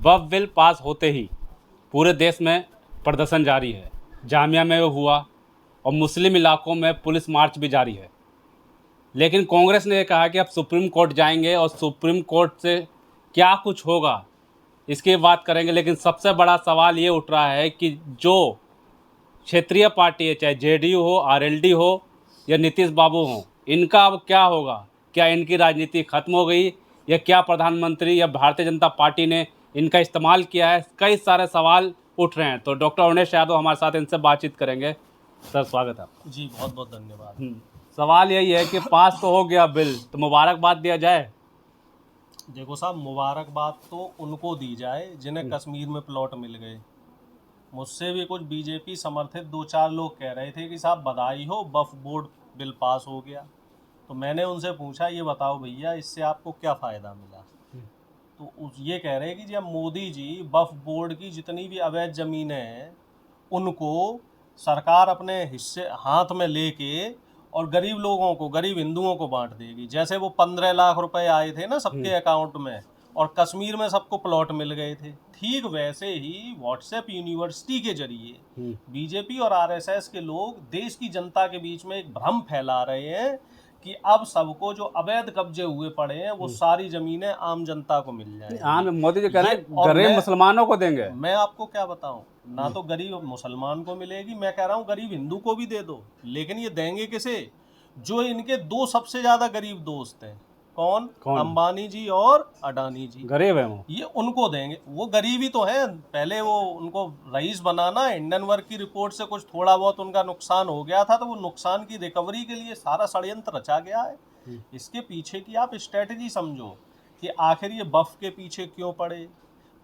वक्फ bill pass होते ही पूरे देश में प्रदर्शन जारी है। जामिया में हुआ और मुस्लिम इलाकों में पुलिस मार्च भी जारी है। लेकिन कांग्रेस ने कहा कि अब सुप्रीम कोर्ट जाएंगे और सुप्रीम कोर्ट से क्या कुछ होगा इसकी बात करेंगे। लेकिन सबसे बड़ा सवाल ये उठ रहा है कि जो क्षेत्रीय पार्टी है, चाहे जेडीयू हो, आरएलडी हो या नीतीश बाबू हो, इनका अब क्या होगा? क्या इनकी राजनीति खत्म हो गई या क्या प्रधानमंत्री या भारतीय जनता पार्टी ने इनका इस्तेमाल किया है? कई सारे सवाल उठ रहे हैं। तो डॉक्टर अवनेश यादव हमारे साथ इनसे बातचीत करेंगे। सर, स्वागत है आपका। जी, बहुत बहुत धन्यवाद। सवाल यही है कि पास तो हो गया बिल, तो मुबारकबाद दिया जाए। देखो साहब, मुबारकबाद तो उनको दी जाए जिन्हें कश्मीर में प्लॉट मिल गए। मुझसे भी कुछ बीजेपी समर्थित 2-4 लोग कह रहे थे कि साहब बधाई हो, वक्फ बोर्ड बिल पास हो गया। तो मैंने उनसे पूछा, ये बताओ भैया, इससे आपको क्या फ़ायदा मिला? तो ये कह रहे हैं कि जब मोदी जी वक्फ बोर्ड की जितनी भी अवैध ज़मीनें हैं उनको सरकार अपने हिस्से हाथ में लेके और गरीब लोगों को, गरीब हिंदुओं को बांट देगी। जैसे वो 15 लाख रुपए आए थे ना सबके अकाउंट में और कश्मीर में सबको प्लॉट मिल गए थे, ठीक वैसे ही व्हाट्सएप यूनिवर्सिटी के जरिए बीजेपी और आरएसएस के लोग देश की जनता के बीच में एक भ्रम फैला रहे हैं कि अब सबको जो अवैध कब्जे हुए पड़े हैं वो सारी जमीनें आम जनता को मिल जाएंगी। हाँ, मोदी जी कह रहे हैं गरीब मुसलमानों को देंगे। मैं आपको क्या बताऊं, ना तो गरीब मुसलमान को मिलेगी, मैं कह रहा हूं गरीब हिंदू को भी दे दो। लेकिन ये देंगे किसे? जो इनके दो सबसे ज्यादा गरीब दोस्त हैं। कौन? अंबानी जी और अडानी जी। गरीब है वो, ये उनको देंगे। वो गरीब ही तो हैं। पहले वो उनको रईस बनाना, हिंडनबर्ग की रिपोर्ट से कुछ थोड़ा बहुत उनका नुकसान हो गया था, तो वो नुकसान की रिकवरी के लिए सारा षड्यंत्र रचा गया है। इसके पीछे की आप स्ट्रेटजी समझो कि आखिर ये वक्फ के पीछे क्यों पड़े,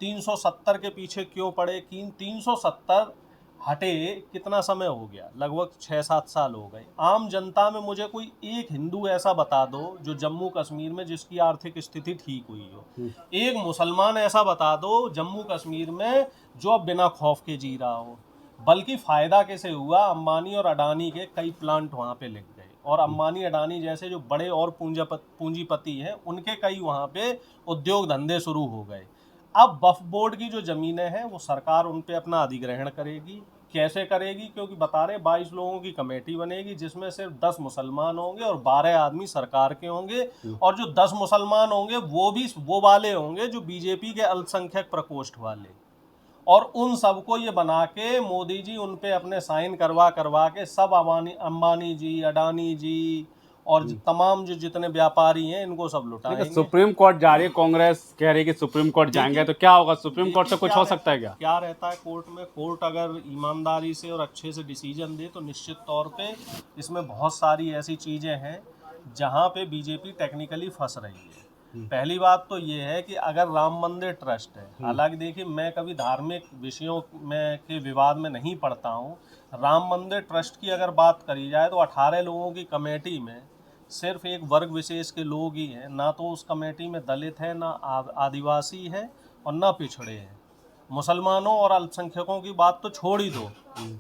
370 के पीछे क्यों पड़े। 370 हटे कितना समय हो गया? लगभग 6-7 साल हो गए। आम जनता में मुझे कोई एक हिंदू ऐसा बता दो जो जम्मू कश्मीर में जिसकी आर्थिक स्थिति ठीक हुई हो। एक मुसलमान ऐसा बता दो जम्मू कश्मीर में जो अब बिना खौफ के जी रहा हो। बल्कि फ़ायदा कैसे हुआ? अंबानी और अडानी के कई प्लांट वहाँ पे लग गए और अंबानी अडानी जैसे जो बड़े और पूंजीपति हैं उनके कई वहाँ पे उद्योग धंधे शुरू हो गए। अब वक्फ बोर्ड की जो ज़मीनें हैं वो सरकार उन पे अपना अधिग्रहण करेगी। कैसे करेगी? क्योंकि बता रहे 22 लोगों की कमेटी बनेगी जिसमें सिर्फ 10 मुसलमान होंगे और 12 आदमी सरकार के होंगे। और जो 10 मुसलमान होंगे वो भी वो वाले होंगे जो बीजेपी के अल्पसंख्यक प्रकोष्ठ वाले। और उन सबको ये बना के मोदी जी उन पे अपने साइन करवा के सब अंबानी जी, अडानी जी और तमाम जो जितने व्यापारी हैं इनको सब लुटाएंगे। सुप्रीम कोर्ट जा रही है, कांग्रेस कह रही है कि सुप्रीम कोर्ट जाएंगे, तो क्या होगा? सुप्रीम कोर्ट से कुछ हो सकता है क्या? क्या रहता है कोर्ट में? कोर्ट अगर ईमानदारी से और अच्छे से डिसीजन दे तो निश्चित तौर पे इसमें बहुत सारी ऐसी चीज़ें हैं जहाँ पे बीजेपी टेक्निकली फंस रही है। पहली बात तो ये है कि अगर राम मंदिर ट्रस्ट है, हालांकि देखिए मैं कभी धार्मिक विषयों में के विवाद में नहीं पड़ता हूँ। राम मंदिर ट्रस्ट की अगर बात करी जाए तो 18 लोगों की कमेटी में सिर्फ एक वर्ग विशेष के लोग ही हैं। ना तो उस कमेटी में दलित है, ना आदिवासी है और ना पिछड़े हैं। मुसलमानों और अल्पसंख्यकों की बात तो छोड़ ही दो,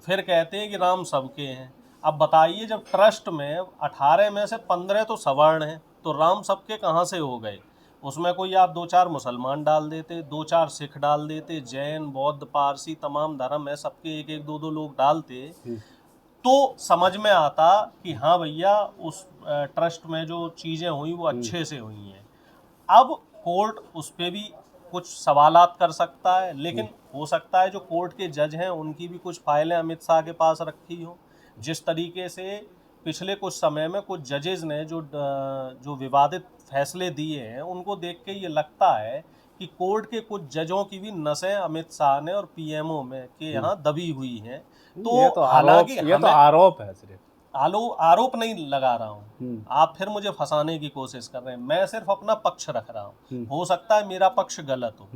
फिर कहते हैं कि राम सबके हैं। अब बताइए, जब ट्रस्ट में 18 में से 15 तो सवर्ण हैं तो राम सबके कहाँ से हो गए? उसमें कोई आप 2-4 मुसलमान डाल देते, 2-4 सिख डाल देते, जैन, बौद्ध, पारसी, तमाम धर्म है, सबके एक एक 2-2 लोग डालते तो समझ में आता कि हाँ भैया उस ट्रस्ट में जो चीज़ें हुई वो अच्छे से हुई हैं। अब कोर्ट उस पर भी कुछ सवालात कर सकता है, लेकिन हो सकता है जो कोर्ट के जज हैं उनकी भी कुछ फाइलें अमित शाह के पास रखी हो। जिस तरीके से पिछले कुछ समय में कुछ जजेस ने जो विवादित फैसले दिए हैं उनको देख के ये लगता है कि कोर्ट के कुछ जजों की भी नसें अमित शाह ने और पीएमओ में के यहाँ दबी हुई हैं। तो हालांकि ये तो आरोप है, सिर्फ आरोप नहीं लगा रहा हूँ। आप फिर मुझे फंसाने की कोशिश कर रहे हैं। मैं सिर्फ अपना पक्ष रख रहा हूँ। हो सकता है मेरा पक्ष गलत हो।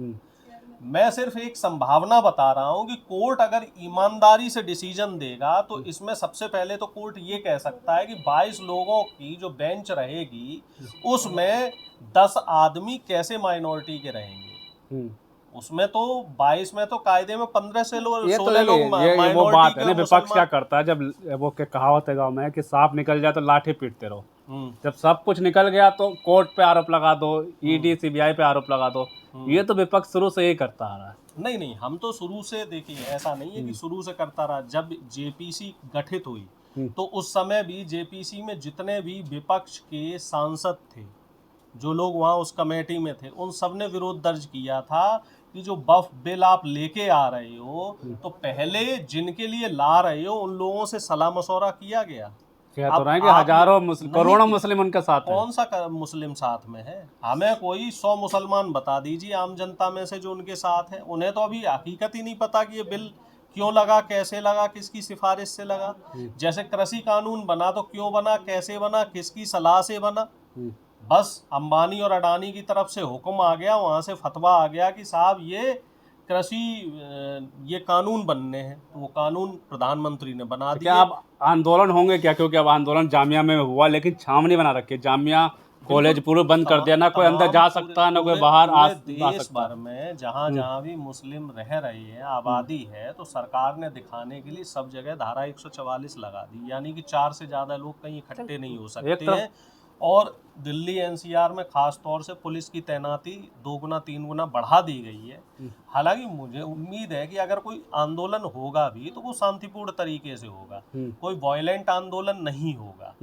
मैं सिर्फ एक संभावना बता रहा हूँ कि कोर्ट अगर ईमानदारी से डिसीजन देगा तो इसमें सबसे पहले तो कोर्ट ये कह सकता है कि 22 लोगों की जो बेंच रहेगी उसमें 10 आदमी कैसे माइनॉरिटी के रहेंगे। उसमें तो 22 में तो कायदे में 15 से ये तो 16 लोग ये वो माइनॉरिटी बात है के ना, विपक्ष क्या मुसलमान। करता है, जब वो के कहावत है गाँव में कि सांप निकल जाए तो लाठी पीटते रहो। जब सब कुछ निकल गया तो कोर्ट पे आरोप लगा दो, ईडी सीबीआई पे आरोप लगा दो। ये तो विपक्ष शुरू से ही करता आ रहा है। नहीं नहीं, हम तो शुरू से देखिए, ऐसा नहीं है कि शुरू से करता रहा। जब जेपीसी गठित हुई तो उस समय भी जेपीसी में जितने भी विपक्ष के सांसद थे, जो लोग वहाँ उस कमेटी में थे, उन सब ने विरोध दर्ज किया था कि जो वक्फ बिल आप लेके आ रहे हो तो पहले जिनके लिए ला रहे हो उन लोगों से सलाह मशवरा किया गया। कह तो अब रहे हैं कि आप हजारों नहीं, करोड़ों मुस्लिम उनके साथ हैं। कौन सा मुस्लिम साथ में है? हमें कोई 100 मुसलमान बता दीजिए आम जनता में से जो उनके साथ है। उन्हें तो अभी हकीकत ही नहीं पता कि ये बिल क्यों लगा, कैसे लगा, किसकी सिफारिश से लगा। जैसे कृषि कानून बना तो क्यों बना, कैसे बना, किसकी सलाह से बना। बस अंबानी और अडानी की तरफ से हुक्म आ गया, वहाँ से फतवा आ गया कि साहब ये कृषि ये कानून बनने हैं, तो वो कानून प्रधानमंत्री ने बना तो दिए। क्या अब आंदोलन होंगे क्या? क्योंकि अब आंदोलन जामिया में हुआ, लेकिन छावनी बना रखी है, जामिया कॉलेज पूरे बंद कर दिया, ना कोई अंदर जा सकता, ना कोई बाहर आ देश सकता। भर में जहाँ जहाँ भी मुस्लिम रह रहे हैं, आबादी है, तो सरकार ने दिखाने के लिए सब जगह धारा 144 लगा दी, यानी कि 4 से ज्यादा लोग कहीं इकट्ठे नहीं हो सकते हैं। और दिल्ली एनसीआर में खास तौर से पुलिस की तैनाती 2 गुना 3 गुना बढ़ा दी गई है। हालांकि मुझे उम्मीद है कि अगर कोई आंदोलन होगा भी तो वो शांतिपूर्ण तरीके से होगा, कोई वॉयलेंट आंदोलन नहीं होगा।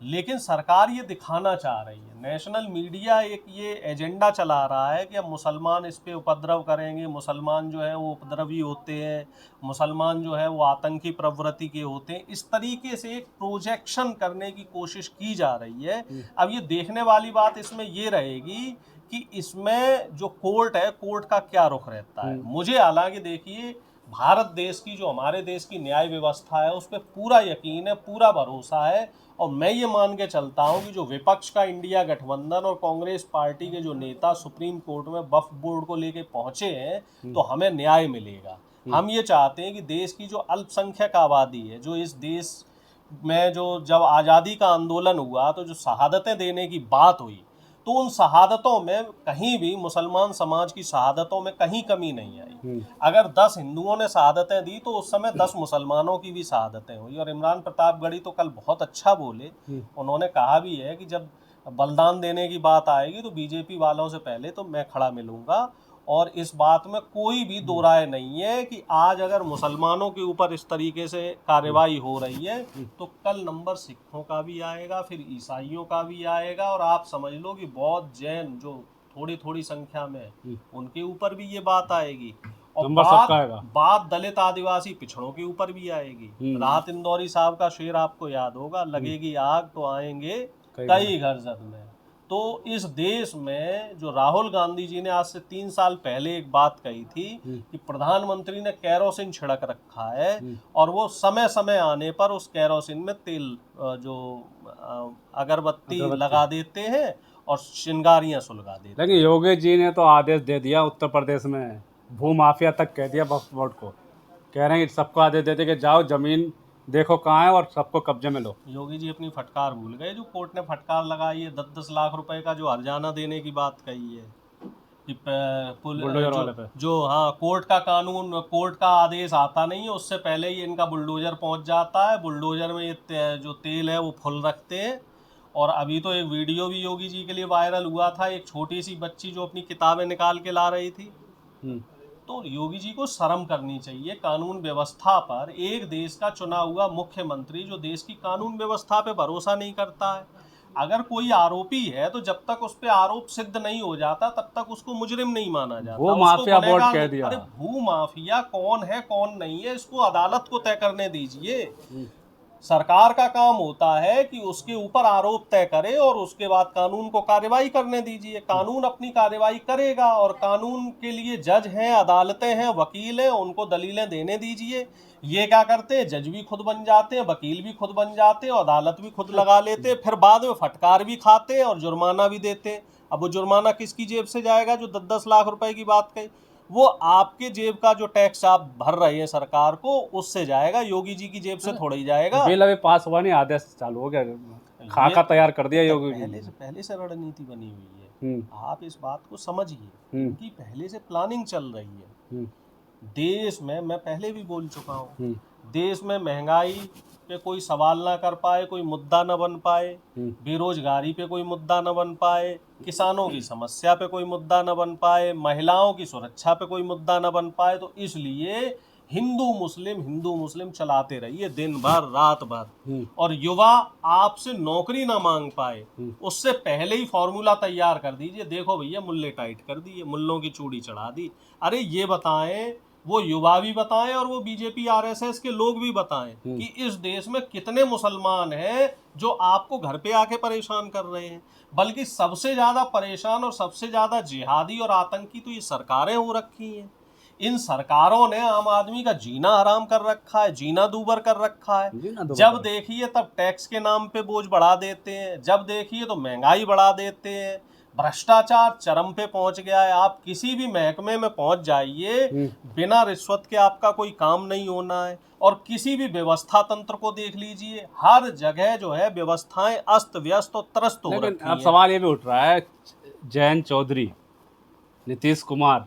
लेकिन सरकार ये दिखाना चाह रही है, नेशनल मीडिया एक ये एजेंडा चला रहा है कि अब मुसलमान इस पे उपद्रव करेंगे, मुसलमान जो है वो उपद्रवी होते हैं, मुसलमान जो है वो आतंकी प्रवृत्ति के होते हैं। इस तरीके से एक प्रोजेक्शन करने की कोशिश की जा रही है। अब ये देखने वाली बात इसमें ये रहेगी कि इसमें जो कोर्ट है, कोर्ट का क्या रुख रहता है। मुझे हालांकि देखिए, भारत देश की, जो हमारे देश की न्याय व्यवस्था है, उस पर पूरा यकीन है, पूरा भरोसा है। और मैं ये मान के चलता हूँ कि जो विपक्ष का इंडिया गठबंधन और कांग्रेस पार्टी के जो नेता सुप्रीम कोर्ट में वक्फ बोर्ड को लेके पहुंचे हैं तो हमें न्याय मिलेगा। हम ये चाहते हैं कि देश की जो अल्पसंख्यक आबादी है, जो इस देश में जो जब आज़ादी का आंदोलन हुआ तो जो शहादतें देने की बात हुई, तो उन शहादतों में कहीं भी मुसलमान समाज की शहादतों में कहीं कमी नहीं आई। अगर 10 हिंदुओं ने शहादतें दी तो उस समय 10 मुसलमानों की भी शहादतें हुई। और इमरान प्रतापगढ़ी तो कल बहुत अच्छा बोले, उन्होंने कहा भी है कि जब बलिदान देने की बात आएगी तो बीजेपी वालों से पहले तो मैं खड़ा मिलूंगा। और इस बात में कोई भी दो राय नहीं है कि आज अगर मुसलमानों के ऊपर इस तरीके से कार्रवाई हो रही है तो कल नंबर सिखों का भी आएगा, फिर ईसाइयों का भी आएगा, और आप समझ लो कि बौद्ध जैन जो थोड़ी थोड़ी संख्या में, उनके ऊपर भी ये बात आएगी। और बात दलित आदिवासी पिछड़ों के ऊपर भी आएगी। राहत इंदौरी साहब का शेर आपको याद होगा, लगेगी आग तो आएंगे कई घर जद में। तो इस देश में जो राहुल गांधी जी ने आज से 3 साल पहले एक बात कही थी कि प्रधानमंत्री ने केरोसिन छिड़क रखा है और वो समय समय आने पर उस केरोसिन में तेल जो अगरबत्ती लगा देते हैं और चिंगारियां सुलगा देते हैं। लेकिन योगी जी ने तो आदेश दे दिया, उत्तर प्रदेश में भू माफिया तक कह दिया वक्फ बोर्ड को, कह रहे हैं कि सबको आदेश देते कि जाओ जमीन देखो कहाँ है और सबको कब्जे में लो। योगी जी अपनी फटकार भूल गए, जो कोर्ट ने फटकार लगाई है 10-10 लाख रुपए का जो हर्जाना देने की बात कही है कि जो हाँ कोर्ट का कानून, कोर्ट का आदेश आता नहीं है उससे पहले ही इनका बुलडोजर पहुंच जाता है, बुलडोजर में ये जो तेल है वो फुल रखते हैं। और अभी तो एक वीडियो भी योगी जी के लिए वायरल हुआ था, एक छोटी सी बच्ची जो अपनी किताबें निकाल के ला रही थी। तो योगी जी को शर्म करनी चाहिए कानून व्यवस्था पर। एक देश का चुना हुआ मुख्यमंत्री जो देश की कानून व्यवस्था पे भरोसा नहीं करता है, अगर कोई आरोपी है तो जब तक उस पे आरोप सिद्ध नहीं हो जाता तब तक उसको मुजरिम नहीं माना जाता। भू माफिया बोर्ड कह दिया। अरे भू माफिया कौन है कौन नहीं है इसको अदालत को तय करने दीजिए। सरकार का काम होता है कि उसके ऊपर आरोप तय करे और उसके बाद कानून को कार्रवाई करने दीजिए। कानून अपनी कार्रवाई करेगा और कानून के लिए जज हैं, अदालतें हैं, वकील हैं, उनको दलीलें देने दीजिए। ये क्या करते हैं, जज भी खुद बन जाते हैं, वकील भी खुद बन जाते हैं, अदालत भी खुद लगा लेते हैं, फिर बाद में फटकार भी खाते हैं और जुर्माना भी देते हैं। अब वो जुर्माना किसकी जेब से जाएगा? जो 10-10 लाख रुपए की बात कही, वो आपके जेब का जो टैक्स आप भर रहे हैं सरकार को उससे जाएगा, योगी जी की जेब से थोड़ा ही जाएगा। बिल अभी पास हुआ नहीं, आदेश चालू हो गया, खाका तैयार कर दिया योगी जी। पहले से रणनीति बनी हुई है। आप इस बात को समझिए, इनकी पहले से प्लानिंग चल रही है। देश में, मैं पहले भी बोल चुका हूँ, देश में महंगाई पे कोई सवाल ना कर पाए, कोई मुद्दा ना बन पाए, बेरोजगारी पे कोई मुद्दा न बन पाए, किसानों की समस्या पे कोई मुद्दा न बन पाए, महिलाओं की सुरक्षा पे कोई मुद्दा न बन पाए, तो इसलिए हिंदू मुस्लिम चलाते रहिए दिन भर रात भर, और युवा आपसे नौकरी ना मांग पाए उससे पहले ही फॉर्मूला तैयार कर दीजिए। देखो भैया, मुल्ले टाइट कर दिए, मुल्लों की चूड़ी चढ़ा दी। अरे ये बताएं, वो युवा भी बताएं और वो बीजेपी आरएसएस के लोग भी बताएं कि इस देश में कितने मुसलमान हैं जो आपको घर पे आके परेशान कर रहे हैं। बल्कि सबसे ज्यादा परेशान और सबसे ज्यादा जिहादी और आतंकी तो ये सरकारें हो रखी हैं। इन सरकारों ने आम आदमी का जीना हराम कर रखा है, जीना दूभर कर रखा है। जब देखिए तब टैक्स के नाम पे बोझ बढ़ा देते हैं, जब देखिए तो महंगाई बढ़ा देते हैं, भ्रष्टाचार चरम पे पहुंच गया है। आप किसी भी महकमे में पहुंच जाइए, बिना रिश्वत के आपका कोई काम नहीं होना है। और किसी भी व्यवस्था तंत्र को देख लीजिए, हर जगह जो है व्यवस्थाएं अस्त व्यस्त और त्रस्त हो रखी हैं। अब सवाल ये भी उठ रहा है, जयंत चौधरी, नीतीश कुमार,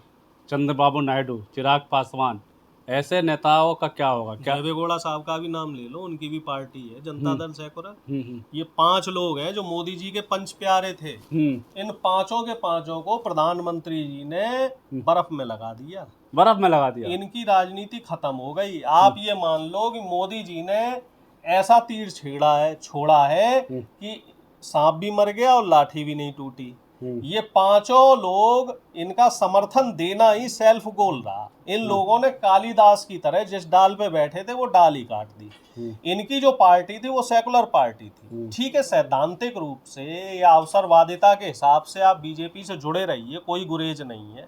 चंद्रबाबू नायडू, चिराग पासवान, ऐसे नेताओं का क्या होगा? क्या देवेगौड़ा साहब का भी नाम ले लो, उनकी भी पार्टी है जनता दल सेकुलर। ये 5 लोग हैं जो मोदी जी के पंच प्यारे थे। इन पांचों के पांचों को प्रधानमंत्री जी ने बर्फ में लगा दिया, बर्फ में लगा दिया। इनकी राजनीति खत्म हो गई। आप ये मान लो कि मोदी जी ने ऐसा तीर छोड़ा है कि सांप भी मर गया और लाठी भी नहीं टूटी। ये पांचों लोग, इनका समर्थन देना ही सेल्फ गोल रहा। इन लोगों ने कालिदास की तरह जिस डाल पे बैठे थे वो डाल ही काट दी। इनकी जो पार्टी थी वो सेकुलर पार्टी थी। ठीक है, सैद्धांतिक रूप से या अवसरवादिता के हिसाब से आप बीजेपी से जुड़े रहिए, कोई गुरेज नहीं है,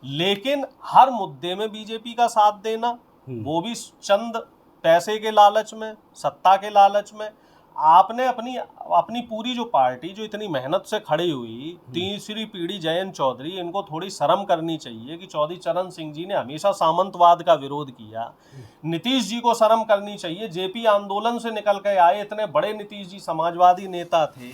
लेकिन हर मुद्दे में बीजेपी का साथ देना, वो भी चंद पैसे के लालच में, सत्ता के लालच में। आपने अपनी पूरी जो पार्टी जो इतनी मेहनत से खड़ी हुई, तीसरी पीढ़ी जयंत चौधरी, इनको थोड़ी शर्म करनी चाहिए कि चौधरी चरण सिंह जी ने हमेशा सामंतवाद का विरोध किया। नीतीश जी को शर्म करनी चाहिए, जेपी आंदोलन से निकल के आए, इतने बड़े नीतीश जी समाजवादी नेता थे।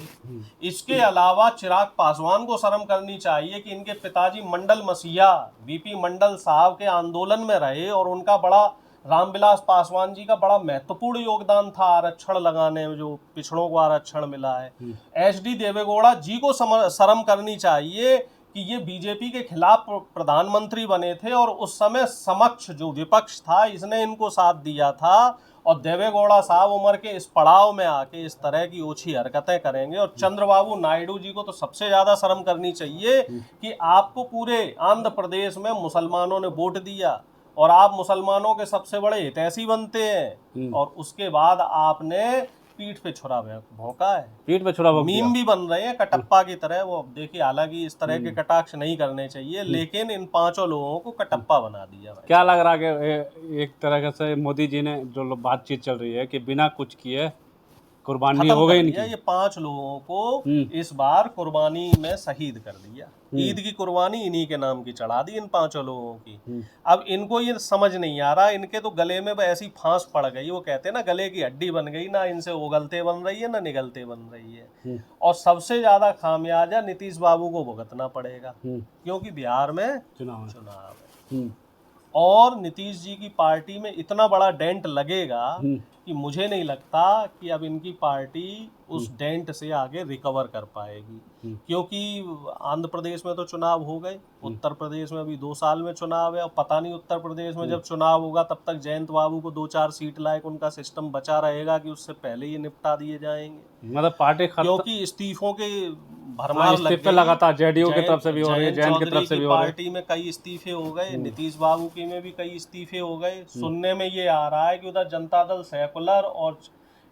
इसके अलावा चिराग पासवान को शर्म करनी चाहिए कि इनके पिताजी मंडल मसीहा, बीपी मंडल साहब के आंदोलन में रहे और उनका बड़ा, रामविलास पासवान जी का बड़ा महत्वपूर्ण योगदान था आरक्षण लगाने में, जो पिछड़ों को आरक्षण मिला है। एचडी देवेगौड़ा जी को शर्म करनी चाहिए कि ये बीजेपी के खिलाफ प्रधानमंत्री बने थे और उस समय समक्ष जो विपक्ष था इसने इनको साथ दिया था। और देवेगौड़ा साहब उम्र के इस पड़ाव में आके इस तरह की ओछी हरकतें करेंगे। और चंद्रबाबू नायडू जी को तो सबसे ज्यादा शर्म करनी चाहिए कि आपको पूरे आंध्र प्रदेश में मुसलमानों ने वोट दिया और आप मुसलमानों के सबसे बड़े हितैषी बनते हैं, और उसके बाद आपने पीठ पे छुरा भोंका है, पीठ पे छुरा भोंका। मीम भी बन रहे हैं कटप्पा की तरह। वो देखिए, हालांकि इस तरह के कटाक्ष नहीं करने चाहिए, लेकिन इन पांचों लोगों को कटप्पा बना दिया। क्या लग रहा है कि एक तरह से मोदी जी ने जो बातचीत चल रही है कि बिना कुछ किए कुर्बानी हो गई इनकी, ये 5 लोगों को इस बार कुर्बानी में शहीद कर दिया। ईद की कुर्बानी इन्हीं के नाम की चढ़ा दी इन 5 लोगों की। अब इनको ये समझ नहीं आ रहा, इनके तो गले में ऐसी फांस पड़ गई, वो कहते हैं ना गले की हड्डी बन गई, ना इनसे उगलते बन रही है ना निगलते बन रही है। और सबसे ज्यादा खामियाजा नीतीश बाबू को भुगतना पड़ेगा, क्योंकि बिहार में चुनाव है और नीतीश जी की पार्टी में इतना बड़ा डेंट लगेगा कि मुझे नहीं लगता कि अब इनकी पार्टी उस डेंट से आगे रिकवर कर पाएगी। क्योंकि आंध्र प्रदेश में तो चुनाव हो गए, उत्तर प्रदेश में अभी 2 साल में चुनाव है, और पता नहीं उत्तर प्रदेश में जब चुनाव होगा तब तक जयंत बाबू को 2-4 सीट लायक उनका सिस्टम बचा रहेगा कि उससे पहले ही निपटा दिए जाएंगे। मतलब पार्टी क्योंकि इस्तीफों के भरमार लग गई, लगातार जेडीयू की तरफ से भी हो रही है, जयंत की तरफ से भी हो रही है। पार्टी में कई इस्तीफे हो गए, नीतीश बाबू की में भी कई इस्तीफे हो गए। सुनने में ये आ रहा है कि उधर जनता दल सेकुलर और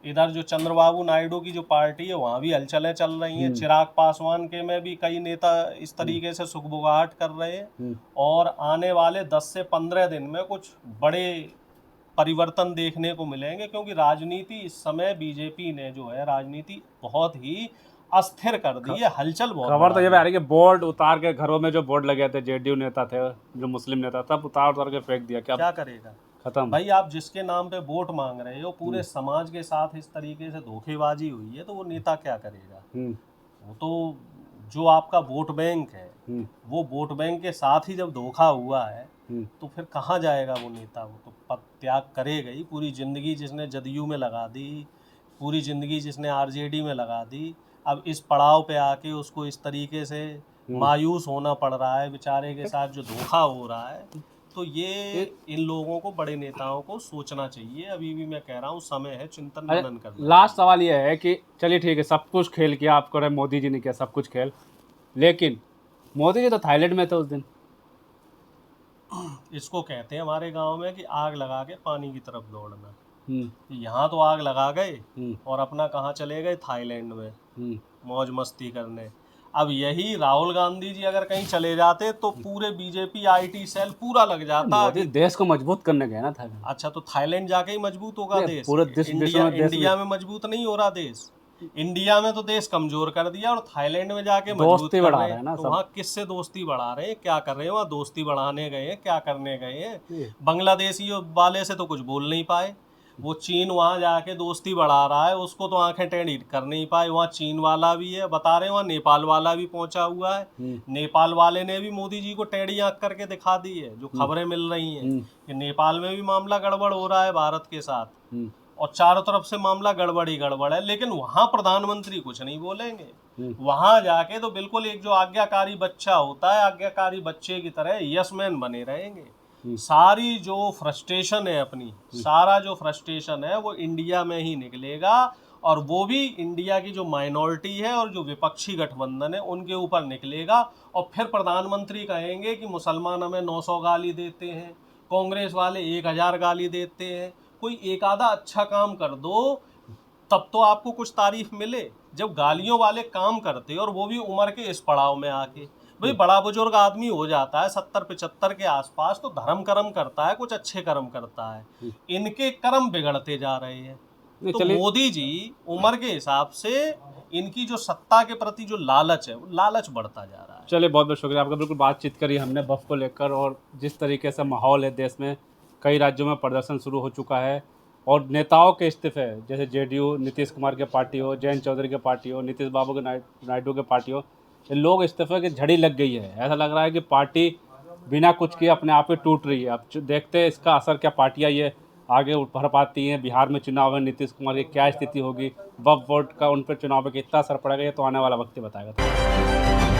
इधर जो चंद्रबाबू नायडू की जो पार्टी है वहाँ भी हलचलें चल रही हैं। चिराग पासवान के में भी कई नेता इस तरीके से सुगबुगाहट कर रहे हैं, और आने वाले 10 से 15 दिन में कुछ बड़े परिवर्तन देखने को मिलेंगे। क्योंकि राजनीति इस समय बीजेपी ने जो है राजनीति बहुत ही अस्थिर कर दी है, हलचल बहुत। खबर तो ये भी आ रही है कि बोर्ड उतार के, घरों में जो बोर्ड लगे थे, जेडीयू नेता थे, जो मुस्लिम नेता था, उतार के फेंक दिया। क्या करेगा? खत्म भाई, आप जिसके नाम पे वोट मांग रहे हो, पूरे समाज के साथ इस तरीके से धोखेबाजी हुई है, तो वो नेता क्या करेगा? वो तो जो आपका वोट बैंक है, वो वोट बैंक के साथ ही जब धोखा हुआ है तो फिर कहाँ जाएगा वो नेता? वो तो पद त्याग करेगा ही। पूरी ज़िंदगी जिसने जदयू में लगा दी, पूरी ज़िंदगी जिसने आरजेडी में लगा दी, अब इस पड़ाव पे आके उसको इस तरीके से मायूस होना पड़ रहा है बेचारे के साथ, जो धोखा हो रहा है। तो ये इन लोगों को, बड़े नेताओं को सोचना चाहिए। अभी भी मैं कह रहा हूँ, समय है चिंतन मनन करना। लास्ट सवाल ये है कि चलिए ठीक है, सब कुछ खेल किया आपको, रहे मोदी जी ने किया सब कुछ खेल, लेकिन मोदी जी तो थाईलैंड में थे उस दिन। इसको कहते हैं हमारे गांव में कि आग लगा के पानी की तरफ दौड़ना। यहाँ तो आग लगा गए और अपना कहाँ चले गए? थाईलैंड में मौज मस्ती करने। अब यही राहुल गांधी जी अगर कहीं चले जाते तो पूरे बीजेपी आईटी सेल पूरा लग जाता। मोदी देश को मजबूत करने गए ना थाईलैंड। अच्छा, तो थाईलैंड जाके ही मजबूत होगा देश? पूरे देश इंडिया में मजबूत नहीं हो रहा देश। इंडिया में तो देश कमजोर कर दिया और थाईलैंड में जाके मजबूत कर रहे हैं ना। तो वहाँ किससे दोस्ती बढ़ा रहे हैं? क्या कर रहे हैं वहाँ? दोस्ती बढ़ाने गए हैं? क्या करने गए हैं? बांग्लादेशी वाले से तो कुछ बोल नहीं पाए। वो चीन वहाँ जाके दोस्ती बढ़ा रहा है, उसको तो आंखें टेढ़ी कर नहीं पाए। वहाँ चीन वाला भी है, बता रहे हैं वहाँ नेपाल वाला भी पहुंचा हुआ है। नेपाल वाले ने भी मोदी जी को टेढ़ी आंख करके दिखा दी है। जो खबरें मिल रही हैं कि नेपाल में भी मामला गड़बड़ हो रहा है भारत के साथ, और चारों तरफ से मामला गड़बड़ ही गड़बड़ है। लेकिन वहाँ प्रधानमंत्री कुछ नहीं बोलेंगे। वहाँ जाके तो बिल्कुल एक जो आज्ञाकारी बच्चा होता है, आज्ञाकारी बच्चे की तरह यस मैन बने रहेंगे। सारी जो फ्रस्ट्रेशन है अपनी, सारा जो फ्रस्ट्रेशन है वो इंडिया में ही निकलेगा, और वो भी इंडिया की जो माइनॉरिटी है और जो विपक्षी गठबंधन है उनके ऊपर निकलेगा। और फिर प्रधानमंत्री कहेंगे कि मुसलमान हमें 900 गाली देते हैं, कांग्रेस वाले 1000 गाली देते हैं। कोई एक आधा अच्छा काम कर दो तब तो आपको कुछ तारीफ मिले। जब गालियों वाले काम करते और वो भी उम्र के इस पड़ाव में आके, भाई बड़ा बुजुर्ग आदमी हो जाता है 70-75 के आसपास, तो धर्म कर्म करता है, कुछ अच्छे कर्म करता है। इनके कर्म बिगड़ते जा रहे हैं। तो मोदी जी उम्र के हिसाब से इनकी जो सत्ता के प्रति जो लालच है, वो लालच बढ़ता जा रहा है। चलिए, बहुत बहुत शुक्रिया आपका। बिल्कुल बातचीत करी हमने बफ को लेकर, और जिस तरीके से माहौल है देश में, कई राज्यों में प्रदर्शन शुरू हो चुका है, और नेताओं के इस्तीफे, जैसे जेडीयू नीतीश कुमार के पार्टी हो, जयंत चौधरी के पार्टी हो, नीतीश बाबू के नायडू के पार्टी हो, ये लोग इस्तीफे की झड़ी लग गई है। ऐसा लग रहा है कि पार्टी बिना कुछ किए अपने आप ही टूट रही है। अब देखते हैं इसका असर क्या पार्टियां ये आगे उभर पाती हैं। बिहार में चुनाव है, नीतीश कुमार की क्या स्थिति होगी, वक्फ बोर्ड का उन पर चुनाव पर कितना असर पड़ेगा, ये तो आने वाला वक्त ही बताएगा।